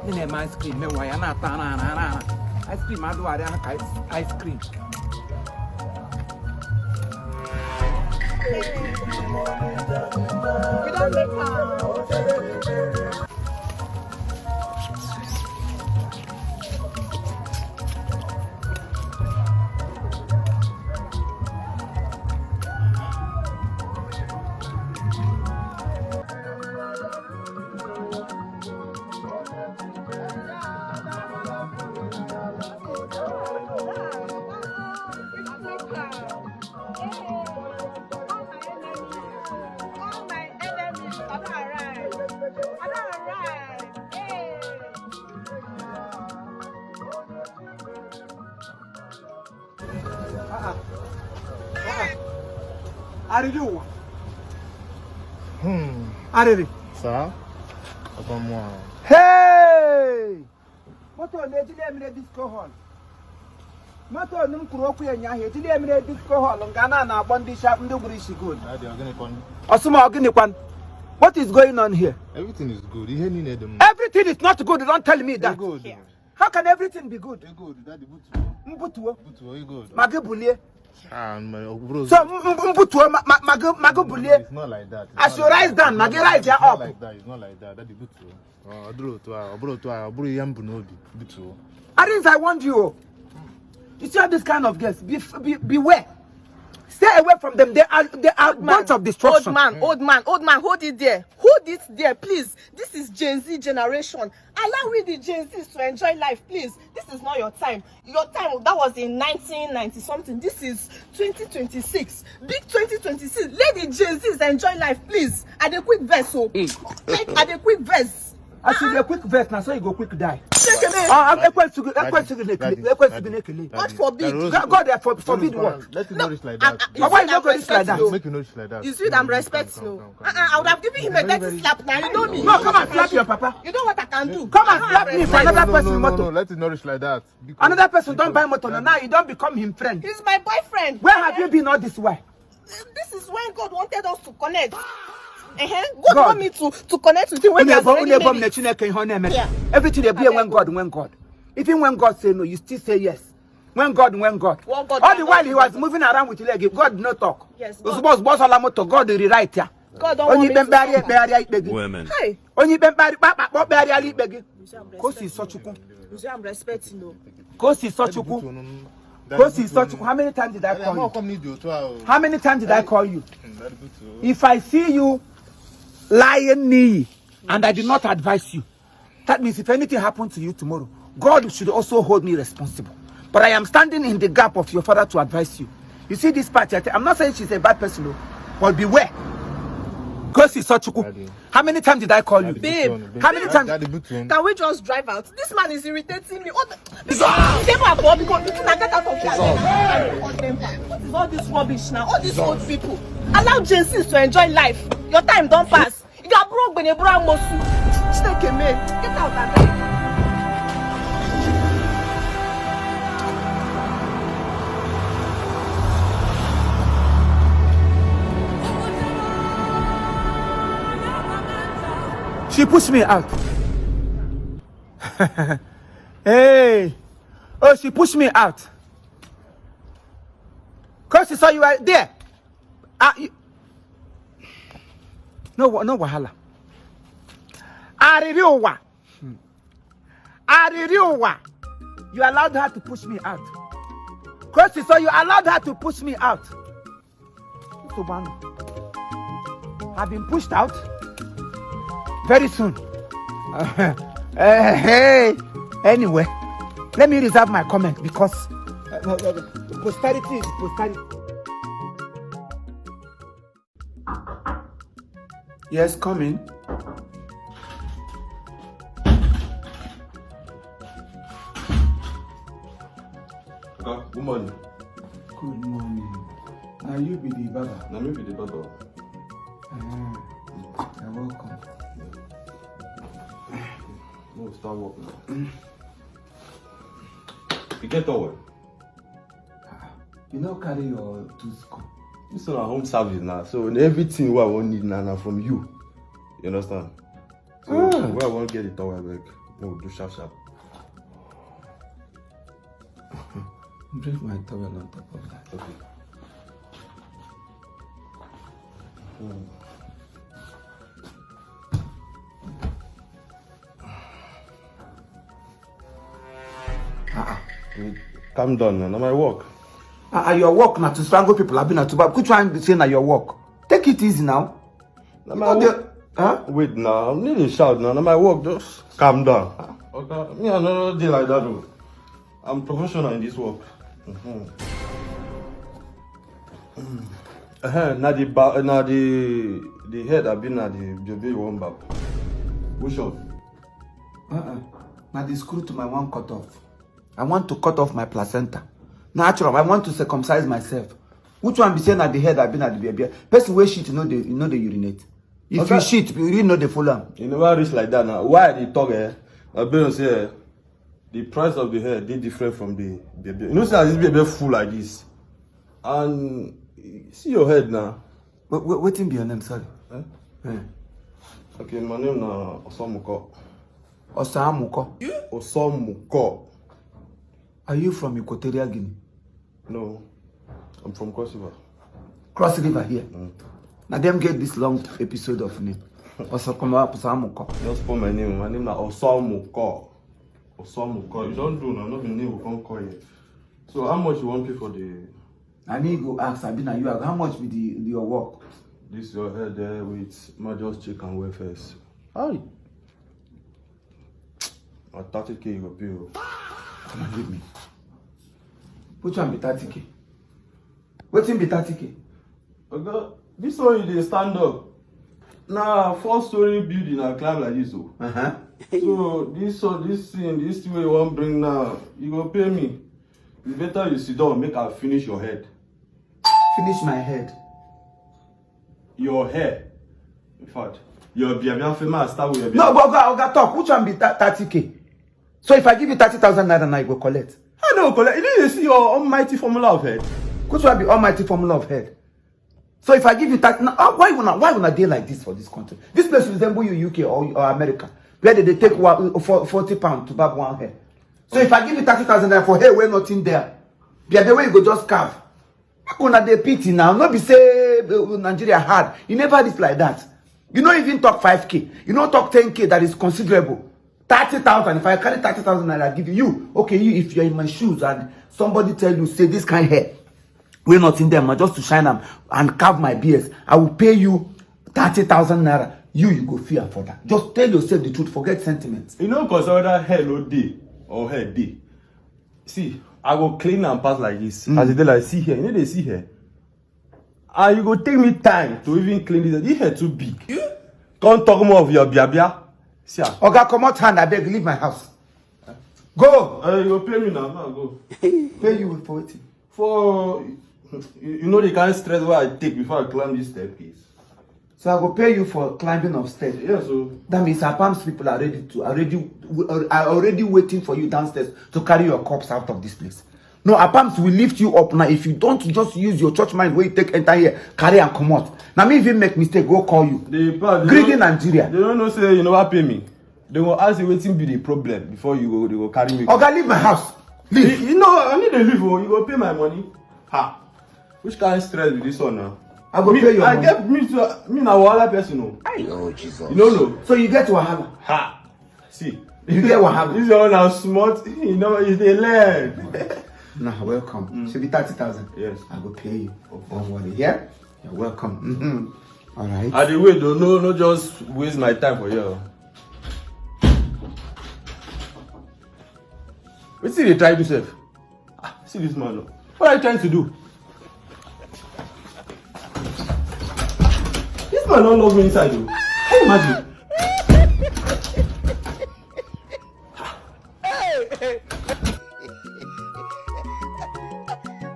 You know, ice cream. Me why na ice cream. I do ice cream. We don't make Are you? Are you? Ça? Attends moi. Hey! What on the disco hall? What on them Kuroku and Yahi? The disco hall on Ghana and Bondi Shop and the British good. Osuma organic one. What is going on here? Everything is good. You need them. Everything is not good. Don't tell me that. Good. Yeah. How can everything be good? Good. Daddy Mbutuo. you good. Magabulie. Bro. So Mbutuo Magabulie. It's not like that. As you rise down, Magi rise ya up. It's not like that. Daddy Butuo. Butuo. I want you. You see all this kind of girls. Beware. Stay away from them. They are bunch of destruction. Old man, hold it there. Hold it there, please. This is Gen Z generation. Allow we the Gen Zs to enjoy life, please. This is not your time. Your time, that was in 1990 something. This is 2026. Big 2026. Let the Gen Zs enjoy life, please. At a quick verse, so. At a quick verse. I see the quick verse now, so you go quick die. God forbid. God forbid what? Let him nourish like that. Why you not going like that? Make you nourish like that. You see I'm respecting. I would have given him a dirty slap now. You know me. No, come and slap your papa. You know what I can do. Come and slap me for another person No, motor. let it nourish like that. Another person don't buy motor now. You don't become him friend. He's my boyfriend. Where have you been all this while? This is when God wanted us to connect. God want me to connect with him when he has already made it. Yeah. Everything they be when God. Even when God say no, you still say yes. When God. Well, God All the while he was moving around with your leg, God did not talk. Yes, God. God. Boss all motor, God will rewrite ya. God don't want me to Women. Hey, Only ben bari begi. Kosi sochuku. I'm respecting you. Kosi sochuku. Kosi sochuku. How many times did I call you? How many times did I call you? If I see you lying knee and I did not advise you, that means if anything happens to you tomorrow, God should also hold me responsible. But I am standing in the gap of your father to advise you. You see this part, I'm not saying she's a bad person, no, but beware. Kosi sochuku. How many times did I call you? Babe. How many times? Can we just drive out? This man is irritating me. What is all this rubbish now? All these old people. Allow Gen Zs to enjoy life. Your time don't pass. You are broke when you broke mosu. Get out of there. She pushed me out. Hey. Oh, she pushed me out. Cause she saw you were there. No wahala. Aririwa. You allowed her to push me out. Cause she saw you allowed her to push me out. I've been pushed out. Very soon. Hey. Anyway, let me reserve my comment because posterity is posterity. Yes, come in. Good morning. Good morning. Now you be the baba. Now me be the baba. You're welcome. No, start work now. You get over. You know carry your tools come. This is our home service now. So everything what I want need now from you. You understand? So where I want get it over back. No, do sharp sharp. Bring my towel on top of that. Okay. Calm down, man. I'm at work. Your work now to strangle people. I've been at to quit trying to say na your work. Take it easy now. I'm at work. Huh? Wait now, I'm nearly shout now. I'm at work. Just calm down. Okay, me another day like that. Though. I'm professional in this work. Now the head I've been at the baby one back. Which one? Now the screw to my one cut off. I want to cut off my placenta. Natural. I want to circumcise myself. Which one be saying at the head I've been at the baby? Person where shit, you know they urinate. If you shit, you really know they follow them. You never reach like that now. Why they talk I've been say the price of the hair they different from the baby. You know, say this baby full like this. And see your head now. Waiting be your name, sorry. Okay, my name now Osamuko. Osamuko. Osamuko. Are you from Equatorial Guinea? No, I'm from Cross River. Cross River here. Now them get this long episode of name. Osamuko. Just put my name. My name now Osamuko. Osamuko. You don't do now. Not the name we can't call you. So how much you want to pay for the? I need to ask Sabina. You how much with your work? This your head there with my just check and wear first. Hi. At 30K you go pay. Come on, give me. Which one be 30K? Waiting be 30K? Okay, this one you dey stand up. Now 4-story building I climb like this. So this thing way you want bring now, you go pay me. It's better you sit down make I finish your head. Finish my head. Your hair. In fact, your biabia famous start with your No, but Oga talk. Which one be 30K? So if I give you 30,000 naira now, you go collect. I don't collect. You didn't see your almighty formula of head. Which one be almighty formula of head? So if I give you 30, now, why would a day like this for this country? This place resemble you UK or America, where they take 40 pounds to barb one hair. So if I give you 30,000 naira for hair, we're not in there. Be the way you go just carve. Una dey pity now. Not be say Nigeria hard. You never did like that. You don't even talk 5K. You don't talk 10K. That is considerable. 30,000. If I carry 30,000 and I give you, okay, if you're in my shoes and somebody tell you say this kind of hair, we're not in them, just to shine them and carve my beards, I will pay you 30,000 naira. You go fear for that. Just tell yourself the truth. Forget sentiments. You know, cause whether hair no day or hair day. See, I go clean and pass like this. As they like see here, you know they see here. And you go take me time to even clean this. This hair too big. Can't talk more of your biabia. See, Oga, come out hand. I beg, leave my house. Go. you go pay me now. Now go. Pay you for it. For you know the kind of stress where I take before I climb this staircase. So I will pay you for climbing upstairs. Yeah, so that means our palms people are already waiting for you downstairs to carry your corpse out of this place. No, our palms will lift you up now. If you don't just use your church mind where you take enter here, carry and come out. Now me even make mistake, go call you. Greedy Nigeria. They don't know say you know what pay me. They will ask you waiting be the problem before you go. They will carry me. Okay, leave my house. Leave. You know I need to leave. You go pay my money. Ha. Which kind of stress with this one now? I will pay your money. I get me na wahala person. Oh Jesus. You don't know. So you get wahala. Ha. See. You get wahala. This one now smart. You know it's the learn. Nah, welcome. Should be 30,000. Yes. I will pay you. Don't worry. Here. You're welcome. All right. At the way, don't no just waste my time for you. What see they try to save? See this man. What are you trying to do? This man don't love me inside you. Can you imagine?